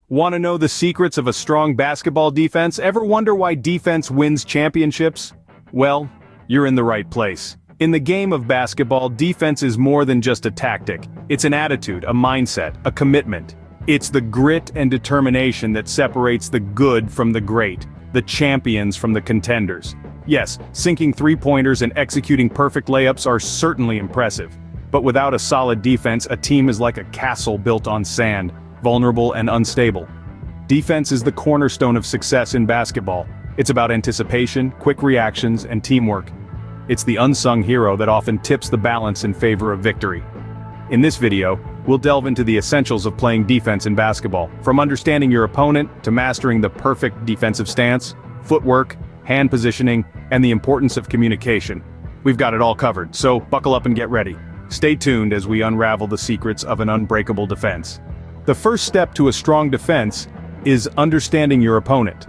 Want to know the secrets of a strong basketball defense? Ever wonder why defense wins championships? Well, you're in the right place. In the game of basketball, defense is more than just a tactic. It's an attitude, a mindset, a commitment. It's the grit and determination that separates the good from the great, the champions from the contenders. Yes, sinking three-pointers and executing perfect layups are certainly impressive. But without a solid defense, a team is like a castle built on sand, vulnerable and unstable. Defense is the cornerstone of success in basketball. It's about anticipation, quick reactions, and teamwork. It's the unsung hero that often tips the balance in favor of victory. In this video, we'll delve into the essentials of playing defense in basketball, from understanding your opponent to mastering the perfect defensive stance, footwork, hand positioning, and the importance of communication. We've got it all covered, so buckle up and get ready. Stay tuned as we unravel the secrets of an unbreakable defense. The first step to a strong defense is understanding your opponent.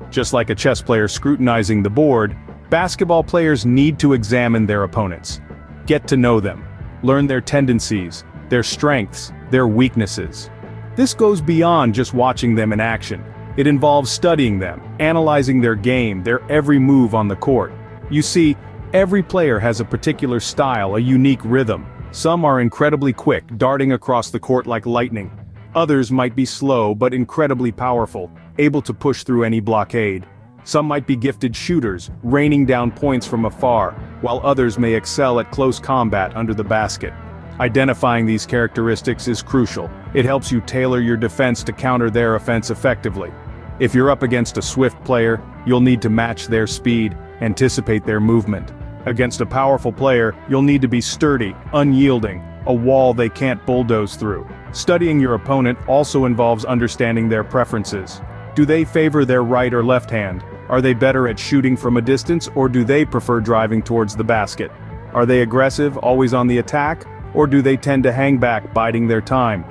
Just like a chess player scrutinizing the board, basketball players need to examine their opponents. Get to know them. Learn their tendencies, their strengths, their weaknesses. This goes beyond just watching them in action. It involves studying them, analyzing their game, their every move on the court. You see, every player has a particular style, a unique rhythm. Some are incredibly quick, darting across the court like lightning. Others might be slow but incredibly powerful, able to push through any blockade. Some might be gifted shooters, raining down points from afar, while others may excel at close combat under the basket. Identifying these characteristics is crucial. It helps you tailor your defense to counter their offense effectively. If you're up against a swift player, you'll need to match their speed, anticipate their movement. Against a powerful player, you'll need to be sturdy, unyielding, a wall they can't bulldoze through. Studying your opponent also involves understanding their preferences. Do they favor their right or left hand? Are they better at shooting from a distance, or do they prefer driving towards the basket? Are they aggressive, always on the attack, or do they tend to hang back, biding their time?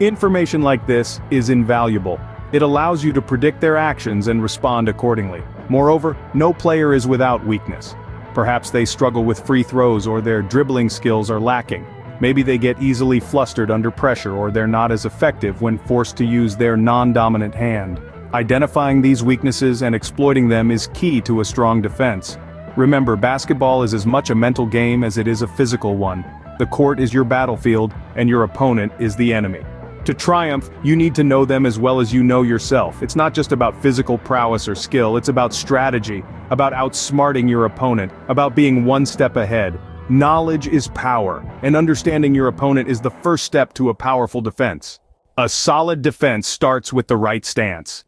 Information like this is invaluable. It allows you to predict their actions and respond accordingly. Moreover, no player is without weakness. Perhaps they struggle with free throws or their dribbling skills are lacking. Maybe they get easily flustered under pressure, or they're not as effective when forced to use their non-dominant hand. Identifying these weaknesses and exploiting them is key to a strong defense. Remember, basketball is as much a mental game as it is a physical one. The court is your battlefield, and your opponent is the enemy. To triumph, you need to know them as well as you know yourself. It's not just about physical prowess or skill, it's about strategy, about outsmarting your opponent, about being one step ahead. Knowledge is power, and understanding your opponent is the first step to a powerful defense. A solid defense starts with the right stance.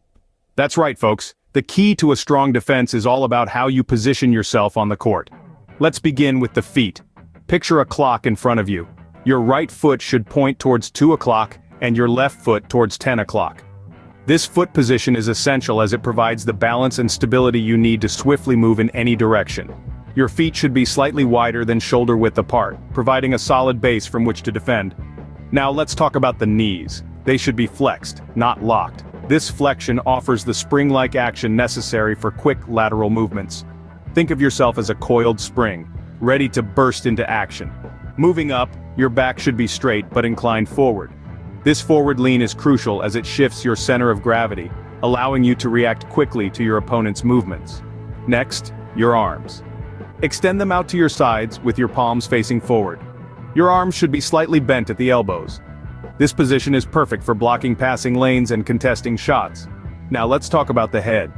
That's right, folks. The key to a strong defense is all about how you position yourself on the court. Let's begin with the feet. Picture a clock in front of you. Your right foot should point towards 2 o'clock, and your left foot towards 10 o'clock. This foot position is essential as it provides the balance and stability you need to swiftly move in any direction. Your feet should be slightly wider than shoulder width apart, providing a solid base from which to defend. Now let's talk about the knees. They should be flexed, not locked. This flexion offers the spring-like action necessary for quick lateral movements. Think of yourself as a coiled spring, ready to burst into action. Moving up, your back should be straight but inclined forward. This forward lean is crucial as it shifts your center of gravity, allowing you to react quickly to your opponent's movements. Next, your arms. Extend them out to your sides with your palms facing forward. Your arms should be slightly bent at the elbows. This position is perfect for blocking passing lanes and contesting shots. Now let's talk about the head.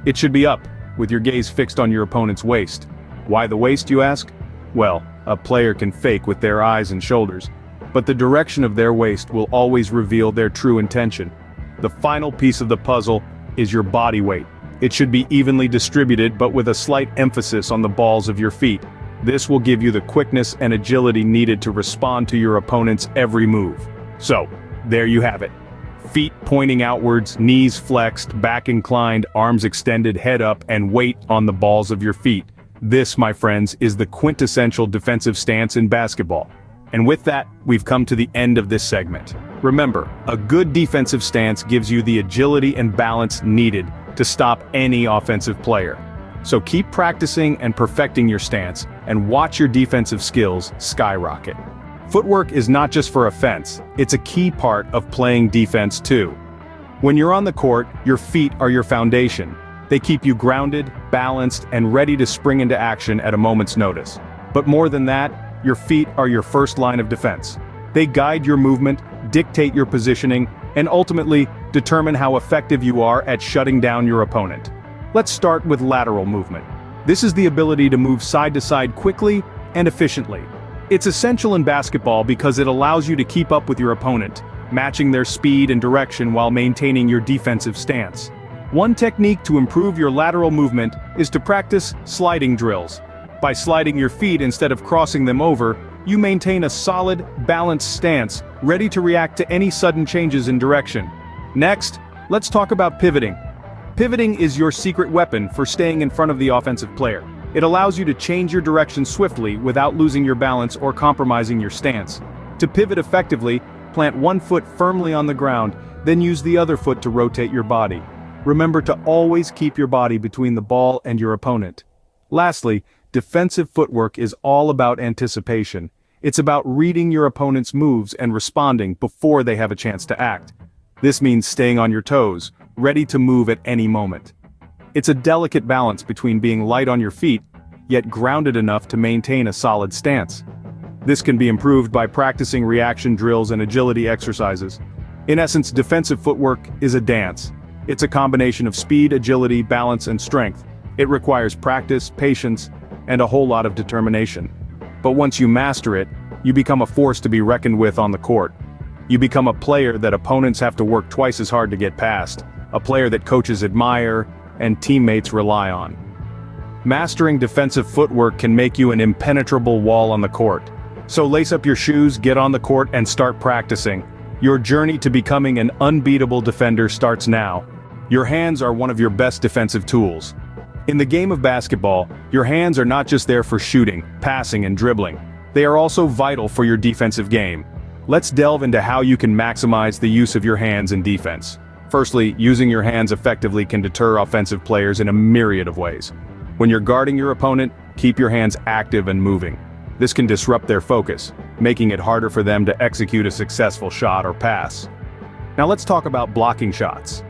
It should be up, with your gaze fixed on your opponent's waist. Why the waist, you ask? Well, a player can fake with their eyes and shoulders, but the direction of their waist will always reveal their true intention. The final piece of the puzzle is your body weight. It should be evenly distributed but with a slight emphasis on the balls of your feet. This will give you the quickness and agility needed to respond to your opponent's every move. So, there you have it. Feet pointing outwards, knees flexed, back inclined, arms extended, head up, and weight on the balls of your feet. This, my friends, is the quintessential defensive stance in basketball. And with that, we've come to the end of this segment. Remember, a good defensive stance gives you the agility and balance needed to stop any offensive player. So keep practicing and perfecting your stance, and watch your defensive skills skyrocket. Footwork is not just for offense, it's a key part of playing defense too. When you're on the court, your feet are your foundation. They keep you grounded, balanced, and ready to spring into action at a moment's notice. But more than that, your feet are your first line of defense. They guide your movement, dictate your positioning, and ultimately, determine how effective you are at shutting down your opponent. Let's start with lateral movement. This is the ability to move side to side quickly and efficiently. It's essential in basketball because it allows you to keep up with your opponent, matching their speed and direction while maintaining your defensive stance. One technique to improve your lateral movement is to practice sliding drills. By sliding your feet instead of crossing them over, you maintain a solid, balanced stance, ready to react to any sudden changes in direction. Next, let's talk about pivoting. Pivoting is your secret weapon for staying in front of the offensive player. It allows you to change your direction swiftly without losing your balance or compromising your stance. To pivot effectively, plant one foot firmly on the ground, then use the other foot to rotate your body. Remember to always keep your body between the ball and your opponent. Lastly, defensive footwork is all about anticipation. It's about reading your opponent's moves and responding before they have a chance to act. This means staying on your toes, ready to move at any moment. It's a delicate balance between being light on your feet, yet grounded enough to maintain a solid stance. This can be improved by practicing reaction drills and agility exercises. In essence, defensive footwork is a dance. It's a combination of speed, agility, balance, and strength. It requires practice, patience, and a whole lot of determination. But once you master it, you become a force to be reckoned with on the court. You become a player that opponents have to work twice as hard to get past, a player that coaches admire, and teammates rely on. Mastering defensive footwork can make you an impenetrable wall on the court. So lace up your shoes, get on the court, and start practicing. Your journey to becoming an unbeatable defender starts now. Your hands are one of your best defensive tools. In the game of basketball, your hands are not just there for shooting, passing, and dribbling. They are also vital for your defensive game. Let's delve into how you can maximize the use of your hands in defense. Firstly, using your hands effectively can deter offensive players in a myriad of ways. When you're guarding your opponent, keep your hands active and moving. This can disrupt their focus, making it harder for them to execute a successful shot or pass. Now let's talk about blocking shots.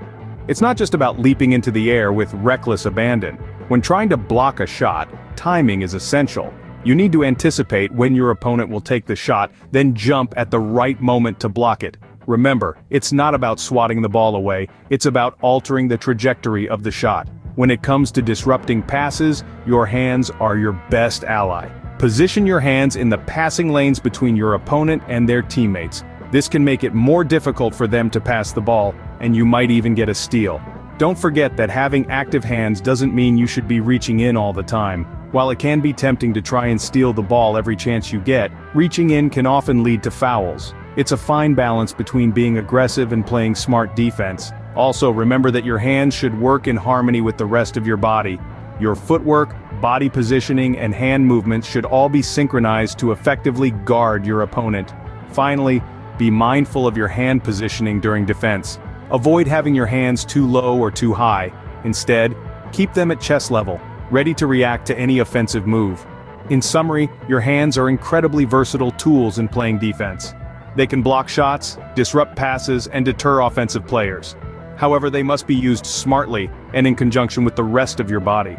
It's not just about leaping into the air with reckless abandon. When trying to block a shot, timing is essential. You need to anticipate when your opponent will take the shot, then jump at the right moment to block it. Remember, it's not about swatting the ball away, it's about altering the trajectory of the shot. When it comes to disrupting passes, your hands are your best ally. Position your hands in the passing lanes between your opponent and their teammates. This can make it more difficult for them to pass the ball, and you might even get a steal. Don't forget that having active hands doesn't mean you should be reaching in all the time. While it can be tempting to try and steal the ball every chance you get, reaching in can often lead to fouls. It's a fine balance between being aggressive and playing smart defense. Also, remember that your hands should work in harmony with the rest of your body. Your footwork, body positioning, and hand movements should all be synchronized to effectively guard your opponent. Finally, be mindful of your hand positioning during defense. Avoid having your hands too low or too high. Instead, keep them at chest level, ready to react to any offensive move. In summary, your hands are incredibly versatile tools in playing defense. They can block shots, disrupt passes, and deter offensive players. However, they must be used smartly and in conjunction with the rest of your body.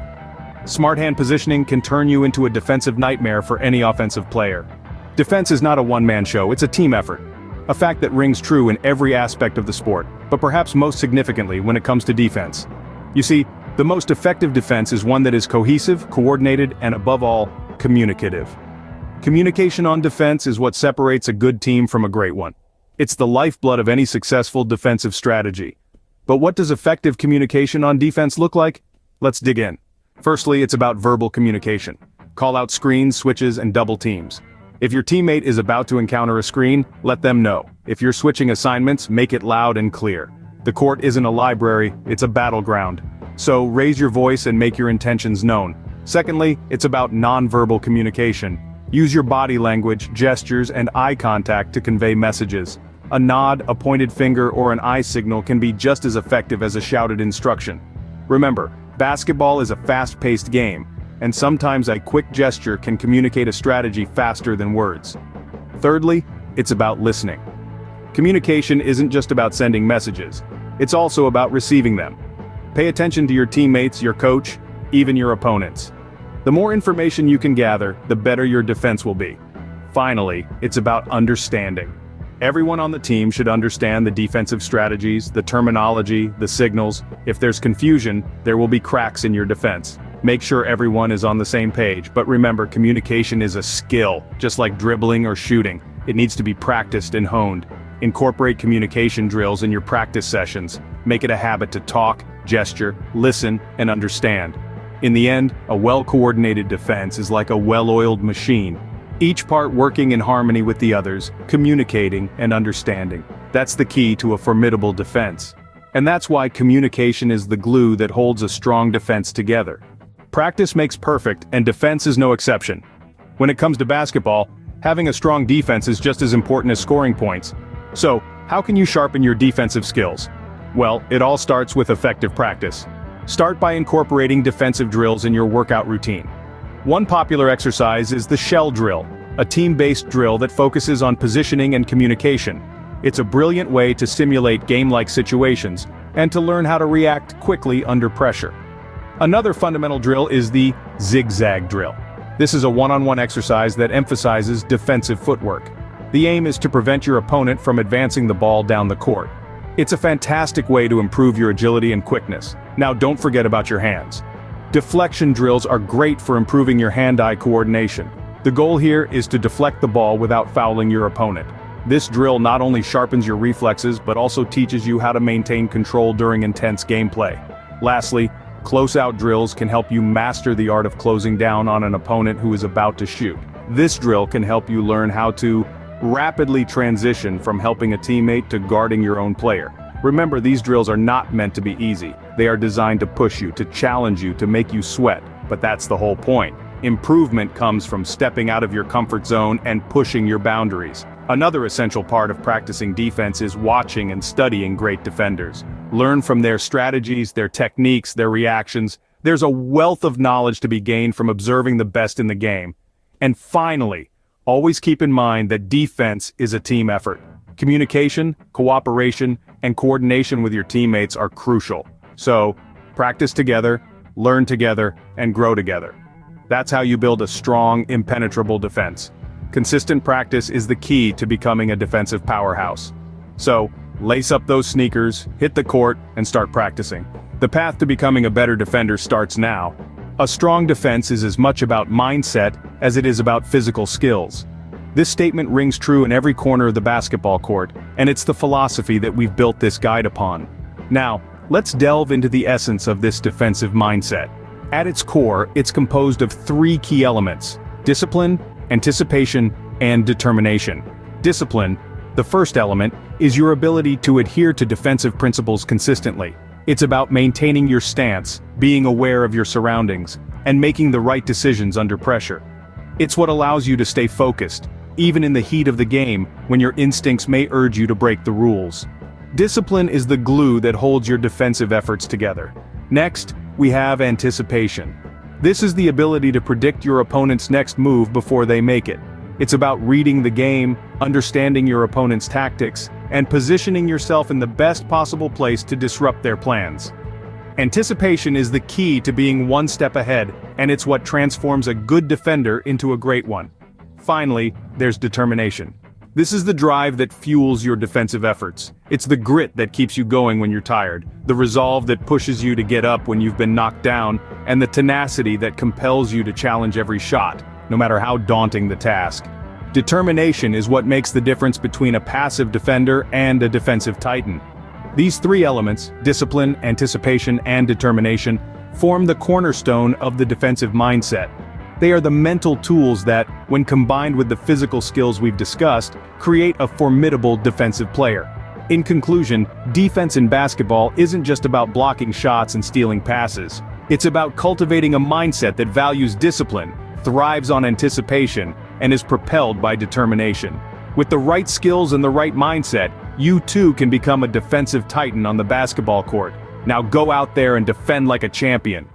Smart hand positioning can turn you into a defensive nightmare for any offensive player. Defense is not a one-man show, it's a team effort. A fact that rings true in every aspect of the sport, but perhaps most significantly when it comes to defense. You see, the most effective defense is one that is cohesive, coordinated, and above all, communicative. Communication on defense is what separates a good team from a great one. It's the lifeblood of any successful defensive strategy. But what does effective communication on defense look like? Let's dig in. Firstly, it's about verbal communication. Call out screens, switches, and double teams. If your teammate is about to encounter a screen, let them know. If you're switching assignments, make it loud and clear. The court isn't a library, it's a battleground. So raise your voice and make your intentions known. Secondly, it's about nonverbal communication. Use your body language, gestures, and eye contact to convey messages. A nod, a pointed finger, or an eye signal can be just as effective as a shouted instruction. Remember, basketball is a fast-paced game, and sometimes a quick gesture can communicate a strategy faster than words. Thirdly, it's about listening. Communication isn't just about sending messages. it's also about receiving them. Pay attention to your teammates, your coach, even your opponents. The more information you can gather, the better your defense will be. Finally, it's about understanding. Everyone on the team should understand the defensive strategies, the terminology, the signals. If there's confusion, there will be cracks in your defense. Make sure everyone is on the same page, but remember, communication is a skill, just like dribbling or shooting. It needs to be practiced and honed. Incorporate communication drills in your practice sessions. Make it a habit to talk, gesture, listen, and understand. In the end, a well-coordinated defense is like a well-oiled machine. Each part working in harmony with the others, communicating and understanding. That's the key to a formidable defense. And that's why communication is the glue that holds a strong defense together. Practice makes perfect, and defense is no exception. When it comes to basketball, having a strong defense is just as important as scoring points. So, how can you sharpen your defensive skills? Well, it all starts with effective practice. Start by incorporating defensive drills in your workout routine. One popular exercise is the shell drill, a team-based drill that focuses on positioning and communication. It's a brilliant way to simulate game-like situations and to learn how to react quickly under pressure. Another fundamental drill is the zigzag drill. This is a one-on-one exercise that emphasizes defensive footwork. The aim is to prevent your opponent from advancing the ball down the court. It's a fantastic way to improve your agility and quickness. Now don't forget about your hands. Deflection drills are great for improving your hand-eye coordination. The goal here is to deflect the ball without fouling your opponent. This drill not only sharpens your reflexes but also teaches you how to maintain control during intense gameplay. Lastly, close-out drills can help you master the art of closing down on an opponent who is about to shoot. This drill can help you learn how to rapidly transition from helping a teammate to guarding your own player. Remember, these drills are not meant to be easy. They are designed to push you, to challenge you, to make you sweat. But that's the whole point. Improvement comes from stepping out of your comfort zone and pushing your boundaries. Another essential part of practicing defense is watching and studying great defenders. Learn from their strategies, their techniques, their reactions. There's a wealth of knowledge to be gained from observing the best in the game. And finally, always keep in mind that defense is a team effort. Communication, cooperation, and coordination with your teammates are crucial. So, practice together, learn together, and grow together. That's how you build a strong, impenetrable defense. Consistent practice is the key to becoming a defensive powerhouse. So, lace up those sneakers, hit the court, and start practicing. The path to becoming a better defender starts now. A strong defense is as much about mindset as it is about physical skills. This statement rings true in every corner of the basketball court, and it's the philosophy that we've built this guide upon. Now, let's delve into the essence of this defensive mindset. At its core, it's composed of three key elements: discipline, anticipation, and determination. Discipline, the first element, is your ability to adhere to defensive principles consistently. It's about maintaining your stance, being aware of your surroundings, and making the right decisions under pressure. It's what allows you to stay focused, even in the heat of the game, when your instincts may urge you to break the rules. Discipline is the glue that holds your defensive efforts together. Next, we have anticipation. This is the ability to predict your opponent's next move before they make it. It's about reading the game, understanding your opponent's tactics, and positioning yourself in the best possible place to disrupt their plans. Anticipation is the key to being one step ahead, and it's what transforms a good defender into a great one. Finally, there's determination. This is the drive that fuels your defensive efforts. It's the grit that keeps you going when you're tired, the resolve that pushes you to get up when you've been knocked down, and the tenacity that compels you to challenge every shot, no matter how daunting the task. Determination is what makes the difference between a passive defender and a defensive titan. These three elements, discipline, anticipation, and determination, form the cornerstone of the defensive mindset. They are the mental tools that, when combined with the physical skills we've discussed, create a formidable defensive player. In conclusion, defense in basketball isn't just about blocking shots and stealing passes. It's about cultivating a mindset that values discipline, thrives on anticipation, and is propelled by determination. With the right skills and the right mindset, you too can become a defensive titan on the basketball court. Now go out there and defend like a champion.